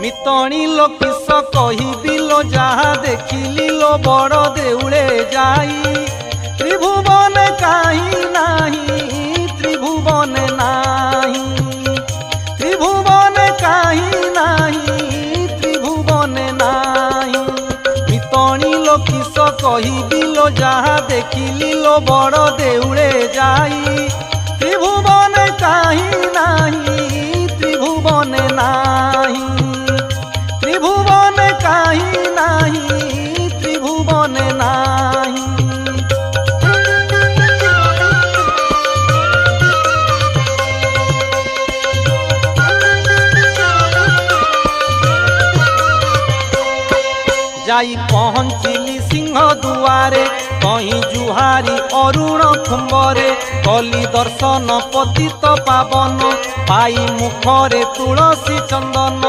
मितणी लो किस कहबी लो जहा देखिली लो बड़ देउले जाई त्रिभुवन काहीं नाही त्रिभुवन नाही त्रिभुवन काहीं नाही त्रिभुवन नाही मितणी लो किस कहबी लो जहा देखिली लो बड़ देउले जाई त्रिभुवन काहीं नाही त्रिभुवन नाही त्रिभुवन काहीं नाही त्रिभुवन नाही। जाई पहुँचिली सिंह दुआरे कहीं जुहारी अरुण खुम्बरे कली दर्शन पतित पावन पाई मुखरे तुलसी चंदन